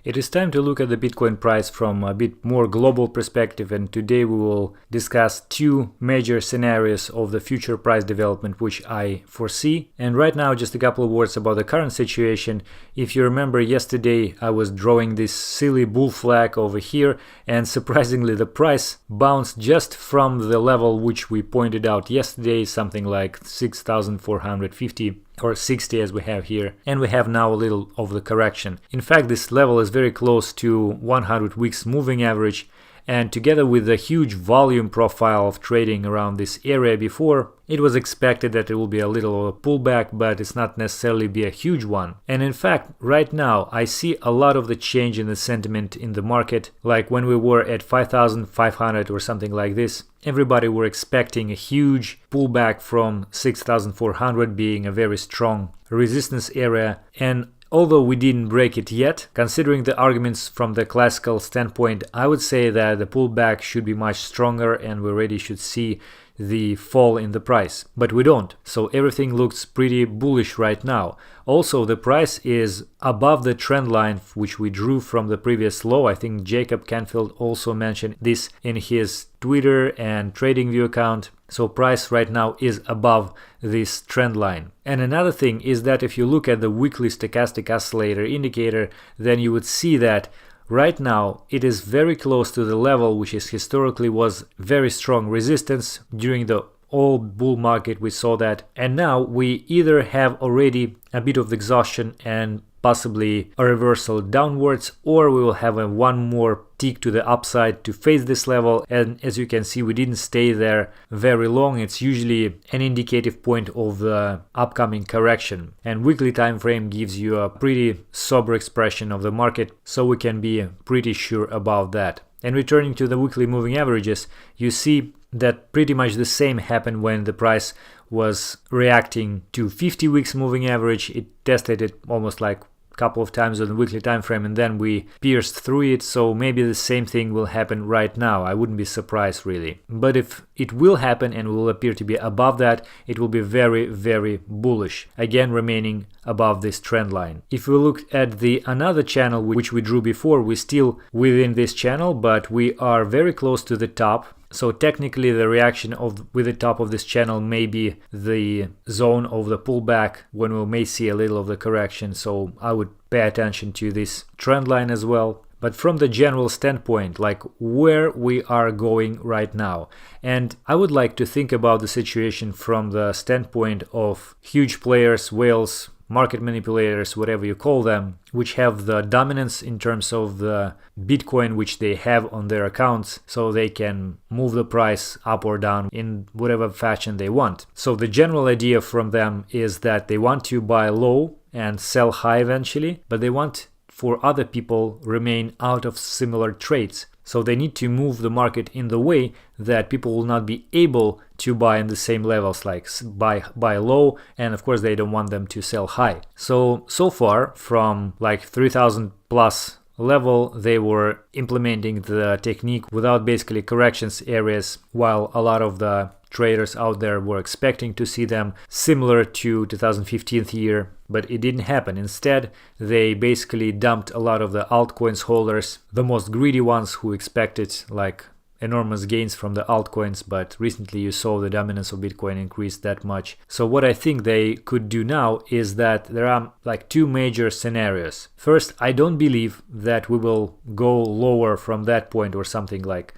It is time to look at the Bitcoin price from a bit more global perspective, and today we will discuss two major scenarios of the future price development which I foresee. And right now, just a couple of words about the current situation. If you remember, yesterday I was drawing this silly bull flag over here, and surprisingly the price bounced just from the level which we pointed out yesterday, something like 6,450 or 60 as we have here, and we have now a little of the correction. In fact, this level is very close to 100 weeks moving average, and together with the huge volume profile of trading around this area before, it was expected that it will be a little of a pullback, but it's not necessarily be a huge one. And in fact, right now I see a lot of the change in the sentiment in the market. Like when we were at 5,500 or something like this, everybody were expecting a huge pullback from 6,400 being a very strong resistance area. And although we didn't break it yet, considering the arguments from the classical standpoint, I would say that the pullback should be much stronger and we already should see the fall in the price, but we don't. So everything looks pretty bullish right now. Also, the price is above the trend line which we drew from the previous low. I think Jacob Canfield also mentioned this in his Twitter and TradingView account. So price right now is above this trend line. And another thing is that if you look at the weekly stochastic oscillator indicator, then you would see that right now it is very close to the level which is historically was very strong resistance during the old bull market. We saw that, and now we either have already a bit of exhaustion and possibly a reversal downwards, or we will have a one more tick to the upside to face this level. And as you can see, we didn't stay there very long. It's usually an indicative point of the upcoming correction, and weekly time frame gives you a pretty sober expression of the market, so we can be pretty sure about that. And returning to the weekly moving averages, you see that pretty much the same happened when the price was reacting to 50 weeks moving average. It tested it almost like couple of times on the weekly time frame, and then we pierced through it. So maybe the same thing will happen right now. I wouldn't be surprised really. But if it will happen and will appear to be above that, it will be very, very bullish, again remaining above this trend line. If we look at the another channel which we drew before, we're still within this channel, but we are very close to the top. So technically the reaction with the top of this channel may be the zone of the pullback when we may see a little of the correction. So I would pay attention to this trend line as well. But from the general standpoint, like where we are going right now, and I would like to think about the situation from the standpoint of huge players, whales, market manipulators, whatever you call them, which have the dominance in terms of the Bitcoin which they have on their accounts, so they can move the price up or down in whatever fashion they want. So the general idea from them is that they want to buy low and sell high eventually, but they want for other people remain out of similar trades. So they need to move the market in the way that people will not be able to buy in the same levels, like buy low, and of course they don't want them to sell high. So far from like 3,000 plus level, they were implementing the technique without basically corrections areas, while a lot of the traders out there were expecting to see them similar to 2015 year, but it didn't happen. Instead, they basically dumped a lot of the altcoins holders, the most greedy ones who expected like enormous gains from the altcoins, but recently you saw the dominance of Bitcoin increase that much. So what I think they could do now is that there are like two major scenarios. First, I don't believe that we will go lower from that point or something like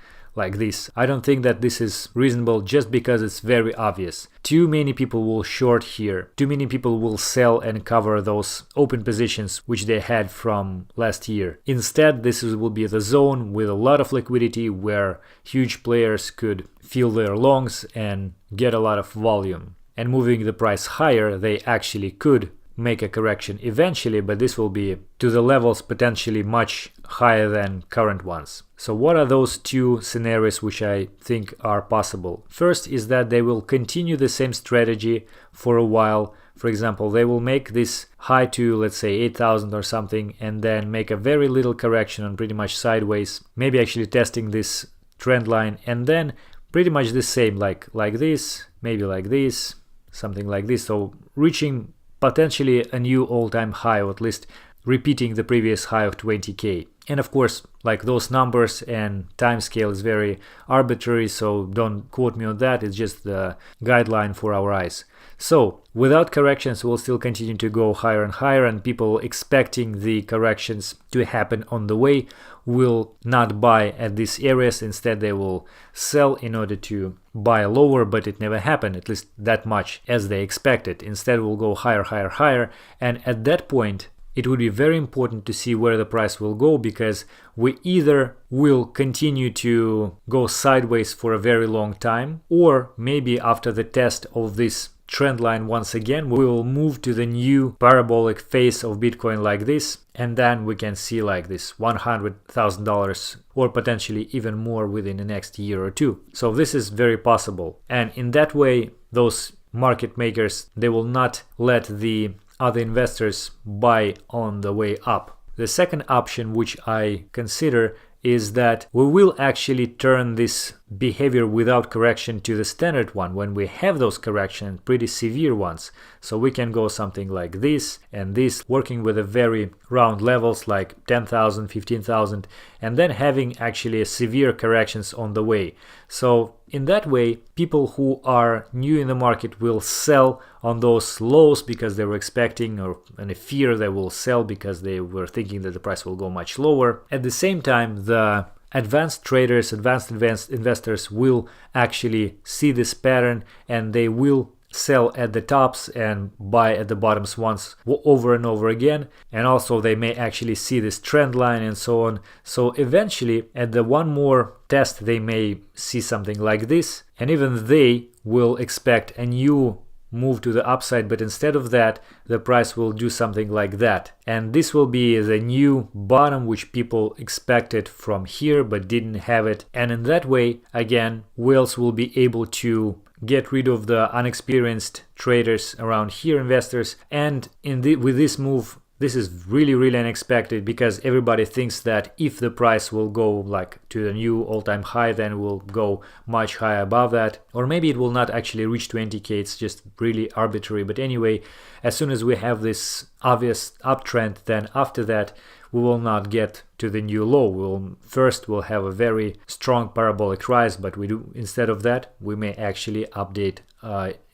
this. I don't think that this is reasonable just because it's very obvious. Too many people will short here. Too many people will sell and cover those open positions which they had from last year. Instead, will be the zone with a lot of liquidity where huge players could fill their longs and get a lot of volume. And moving the price higher, they actually could make a correction eventually, but this will be to the levels potentially much higher than current ones. So what are those two scenarios which I think are possible? First is that they will continue the same strategy for a while. For example, they will make this high to, let's say, 8,000 or something, and then make a very little correction on pretty much sideways, maybe actually testing this trend line, and then pretty much the same, like this, maybe like this, something like this. So reaching potentially a new all-time high, or at least repeating the previous high of 20k. And of course, like those numbers and time scale is very arbitrary, so don't quote me on that. It's just the guideline for our eyes. So without corrections, we'll still continue to go higher and higher, and people expecting the corrections to happen on the way will not buy at these areas. Instead, they will sell in order to buy lower, but it never happened, at least that much as they expected. Instead, we'll go higher, higher, higher. And at that point, it would be very important to see where the price will go, because we either will continue to go sideways for a very long time, or maybe after the test of this trend line once again, we will move to the new parabolic phase of Bitcoin like this, and then we can see like this $100,000 or potentially even more within the next year or two. So this is very possible, and in that way those market makers, they will not let the other investors buy on the way up. The second option which I consider is that we will actually turn this behavior without correction to the standard one when we have those corrections, pretty severe ones. So we can go something like this and this, working with a very round levels like 10,000, 15,000, and then having actually severe corrections on the way. So in that way, people who are new in the market will sell on those lows because they were expecting, or in a fear they will sell because they were thinking that the price will go much lower. At the same time, the advanced traders, advanced investors will actually see this pattern, and they will sell at the tops and buy at the bottoms once over and over again. And also they may actually see this trend line and so on. So eventually at the one more test they may see something like this, and even they will expect a new move to the upside, but instead of that the price will do something like that, and this will be the new bottom which people expected from here but didn't have it. And in that way, again, whales will be able to get rid of the unexperienced traders around here, investors. And with this move, this is really unexpected, because everybody thinks that if the price will go like to the new all-time high, then it will go much higher above that, or maybe it will not actually reach 20k. It's just really arbitrary. But anyway, as soon as we have this obvious uptrend, then after that we will not get to the new low. We'll have a very strong parabolic rise, but instead of that we may actually update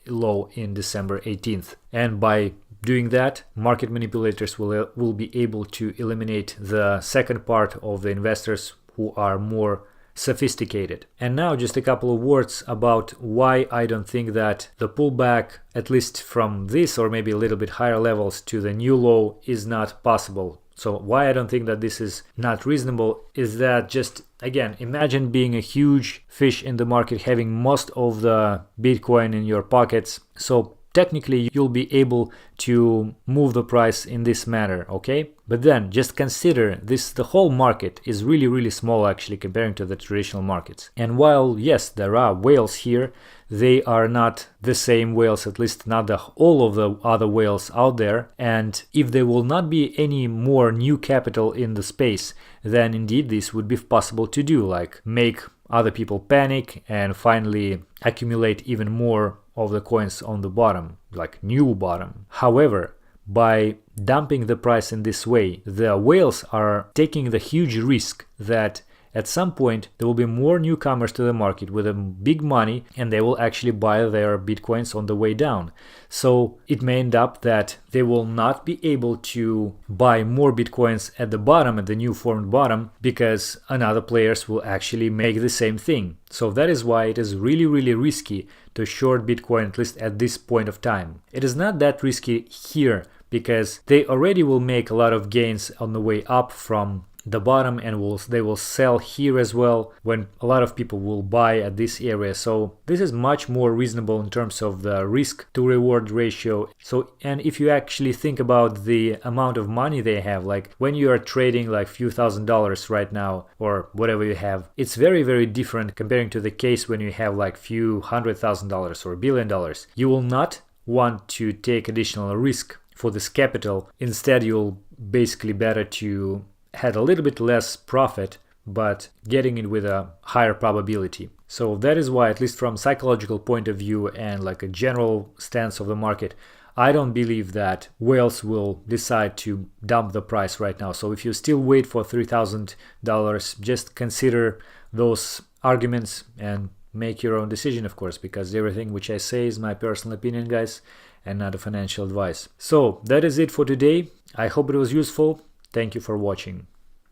low in December 18th. And by doing that, market manipulators will be able to eliminate the second part of the investors who are more sophisticated. And now just a couple of words about why I don't think that the pullback, at least from this or maybe a little bit higher levels to the new low, is not possible. So why I don't think that this is not reasonable is that, just again, imagine being a huge fish in the market, having most of the Bitcoin in your pockets. So technically you'll be able to move the price in this manner, okay? But then just consider this, the whole market is really small actually comparing to the traditional markets. And while yes, there are whales here, they are not the same whales, at least not all of the other whales out there. And if there will not be any more new capital in the space, then indeed this would be possible to do, like make other people panic and finally accumulate even more of the coins on the bottom, like new bottom. However, by dumping the price in this way, the whales are taking the huge risk that at some point there will be more newcomers to the market with big money, and they will actually buy their Bitcoins on the way down. So it may end up that they will not be able to buy more Bitcoins at the bottom, at the new formed bottom, because another players will actually make the same thing. So that is why it is really risky to short Bitcoin, at least at this point of time. It is not that risky here because they already will make a lot of gains on the way up from the bottom, and they will sell here as well when a lot of people will buy at this area. So this is much more reasonable in terms of the risk to reward ratio. So, and if you actually think about the amount of money they have, like when you are trading like few $1,000s right now or whatever you have, it's very different comparing to the case when you have like few $100,000 or $1 billion. You will not want to take additional risk for this capital. Instead, you'll basically better to had a little bit less profit, but getting it with a higher probability. So that is why, at least from psychological point of view and like a general stance of the market, I don't believe that whales will decide to dump the price right now. So if you still wait for $3,000, just consider those arguments and make your own decision, of course, because everything which I say is my personal opinion, guys, and not a financial advice. So that is it for today. I hope it was useful. Thank you for watching.